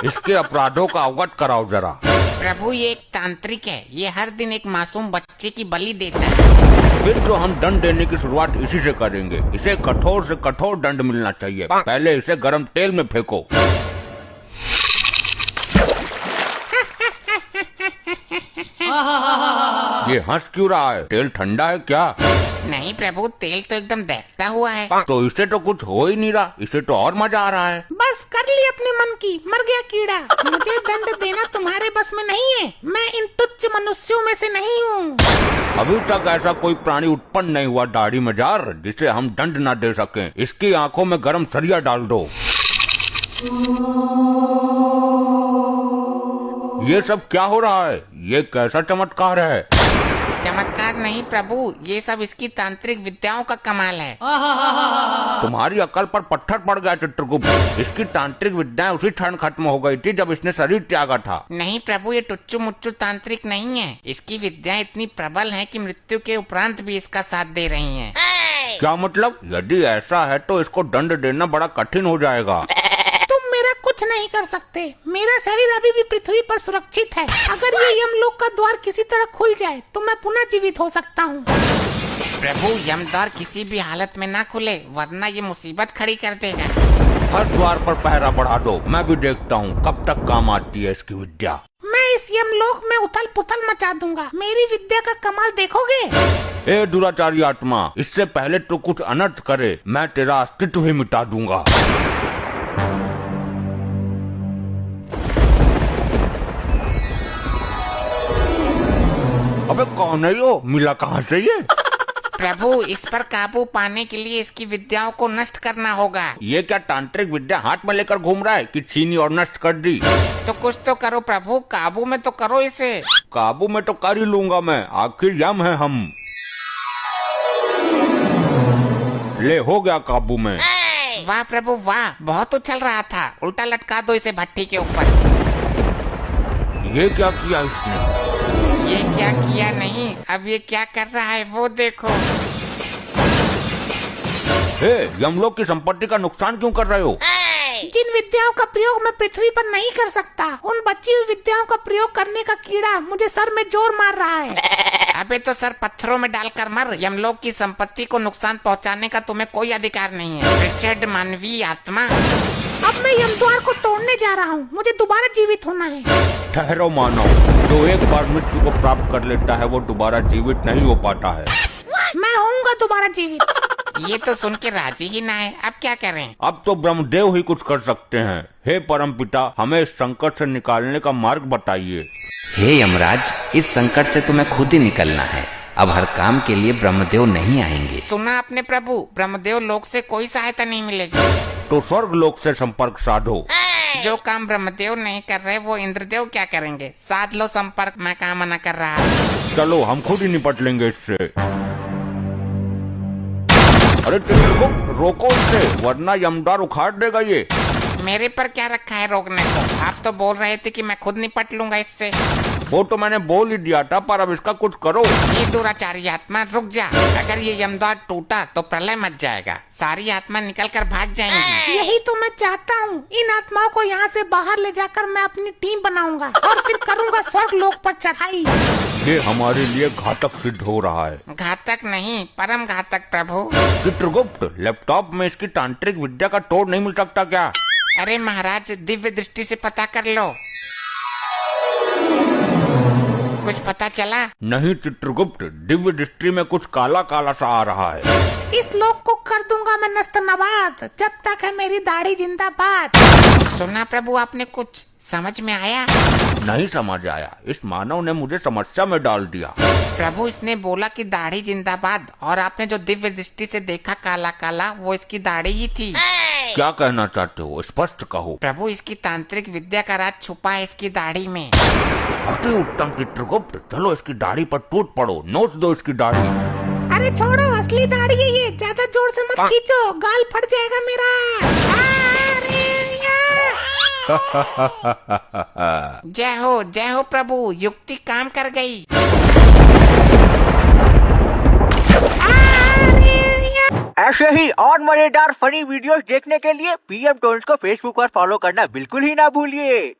इसके अपराधों का अवगत कराओ जरा। प्रभु ये एक तांत्रिक है, ये हर दिन एक मासूम बच्चे की बलि देता है। फिर तो हम दंड देने की शुरुआत इसी से करेंगे। इसे कठोर से कठोर दंड मिलना चाहिए। पहले इसे गर्म तेल में फेंको। ये हंस क्यों रहा है? तेल ठंडा है क्या? नहीं प्रभु, तेल तो एकदम दहकता हुआ है। तो इसे तो कुछ हो ही नहीं रहा, इसे तो और मजा आ रहा है। बस कर ली अपने मन की, मर गया कीड़ा। मुझे दंड देना तुम्हारे बस में नहीं है। मैं इन तुच्छ मनुष्यों में से नहीं हूँ। अभी तक ऐसा कोई प्राणी उत्पन्न नहीं हुआ दाढ़ी मजार जिसे हम दंड न दे सकें। इसकी आंखों में गरम सरिया डाल दो। ये सब क्या हो रहा है? ये कैसा चमत्कार है? चमत्कार नहीं प्रभु, ये सब इसकी तांत्रिक विद्याओं का कमाल है। तुम्हारी अकल पर पत्थर पड़ गया चित्रगुप्त। इसकी तांत्रिक विद्याएं उसी क्षण खत्म हो गई थी जब इसने शरीर त्यागा था। नहीं प्रभु, ये टुच्चू मुच्चू तांत्रिक नहीं है। इसकी विद्याएं इतनी प्रबल हैं कि मृत्यु के उपरांत भी इसका साथ दे रही हैं। क्या मतलब? यदि ऐसा है तो इसको दंड देना बड़ा कठिन हो जाएगा। तुम मेरा कुछ नहीं कर सकते। मेरा शरीर अभी भी पृथ्वी पर सुरक्षित है। अगर ये यमलोक का द्वार किसी तरह खुल जाए तो मैं पुनः जीवित हो सकता हूँ। प्रभु यमद्वार किसी भी हालत में ना खुले, वरना ये मुसीबत खड़ी कर देगा। हर द्वार पर पहरा बढ़ा दो। मैं भी देखता हूँ कब तक काम आती है इसकी विद्या। मैं इस यमलोक में उथल पुथल मचा दूंगा। मेरी विद्या का कमाल देखोगे। ए दुराचारी आत्मा, इससे पहले तो कुछ अनर्थ करे, मैं तेरा अस्तित्व ही मिटा दूंगा। अबे कौन है यो? मिला कहाँ से ये? प्रभु इस पर काबू पाने के लिए इसकी विद्याओं को नष्ट करना होगा। ये क्या तांत्रिक विद्या हाथ में लेकर घूम रहा है कि छीनी और नष्ट कर दी? तो कुछ तो करो प्रभु, काबू में तो करो इसे। काबू में तो कर ही लूंगा मैं, आखिर यम है हम। ले हो गया काबू में। वाह प्रभु वाह, बहुत उछल रहा था। उल्टा लटका दो इसे भट्टी के ऊपर। ये क्या किया इसने? ये क्या किया नहीं, अब ये क्या कर रहा है वो देखो। हे, यमलोक की संपत्ति का नुकसान क्यों कर रहे हो? जिन विद्याओं का प्रयोग मैं पृथ्वी पर नहीं कर सकता, उन बची हुई विद्याओं का प्रयोग करने का कीड़ा मुझे सर में जोर मार रहा है। अबे तो सर पत्थरों में डालकर मर। यमलोक की संपत्ति को नुकसान पहुंचाने का तुम्हें कोई अधिकार नहीं है, रिचर्ड मानवीय आत्मा। अब मैं यमद्वार को तोड़ने जा रहा हूँ। मुझे दोबारा जीवित होना है। ठहरो मानव, जो एक बार मृत्यु को प्राप्त कर लेता है वो दोबारा जीवित नहीं हो पाता है। मैं होऊंगा दोबारा जीवित। ये तो सुन के राजी ही ना है, अब क्या करें? अब तो ब्रह्मदेव ही कुछ कर सकते हैं। हे परम पिता, हमें इस संकट से निकालने का मार्ग बताइए। हे यमराज, इस संकट से तुम्हें खुद ही निकलना है। अब हर काम के लिए ब्रह्मदेव नहीं आएंगे। सुना आपने प्रभु, ब्रह्मदेव लोक से कोई सहायता नहीं मिलेगी। तो स्वर्ग लोक से संपर्क साधो। जो काम ब्रह्मदेव नहीं कर रहे वो इंद्रदेव क्या करेंगे? साध लो संपर्क, मैं काम मना कर रहा। चलो हम खुद ही निपट लेंगे इससे। अरे चित्रगुप्त, रोको इसे, वरना यमद्वार उखाड़ देगा ये। मेरे पर क्या रखा है रोकने को? आप तो बोल रहे थे कि मैं खुद निपट लूंगा इससे। वो तो मैंने बोल ही दिया था, पर अब इसका कुछ करो। ये दुराचारी आत्मा रुक जा। अगर ये यमद्वार टूटा तो प्रलय मच जाएगा, सारी आत्मा निकल कर भाग जाएंगी। यही तो मैं चाहता हूँ। इन आत्माओं को यहाँ से बाहर ले जाकर मैं अपनी टीम बनाऊंगा और फिर करूंगा स्वर्ग लोक पर चढ़ाई। ये हमारे लिए घातक सिद्ध हो रहा है। घातक नहीं, परम घातक प्रभु। चित्रगुप्त, लैपटॉप में इसकी तांत्रिक विद्या का तोड़ नहीं मिल सकता क्या? अरे महाराज, दिव्य दृष्टि से पता कर लो। कुछ पता चला? नहीं चित्रगुप्त, दिव्य दृष्टि में कुछ काला काला सा आ रहा है। इस लोक को कर दूंगा मैं नस्त नबाद, जब तक है मेरी दाढ़ी जिंदाबाद। सुना प्रभु आपने? कुछ समझ में आया? नहीं समझ आया। इस मानव ने मुझे समस्या में डाल दिया। प्रभु इसने बोला कि दाढ़ी जिंदाबाद, और आपने जो दिव्य दृष्टि से देखा काला काला, वो इसकी दाढ़ी ही थी। क्या कहना चाहते हो? स्पष्ट कहो। प्रभु इसकी तांत्रिक विद्या का राज छुपा है इसकी दाढ़ी में। अति उत्तम चित्रगुप्त, चलो इसकी दाढ़ी पर टूट पड़ो, नोच दो इसकी दाढ़ी। अरे छोड़ो, असली दाढ़ी है ये। ज्यादा जोर से मत खींचो, गाल फट जाएगा मेरा। जय हो प्रभु, युक्ति काम कर गई। ऐसे ही और मजेदार फनी वीडियोस देखने के लिए पीएम टोन्स को फेसबुक पर फॉलो करना बिल्कुल ही ना भूलिए।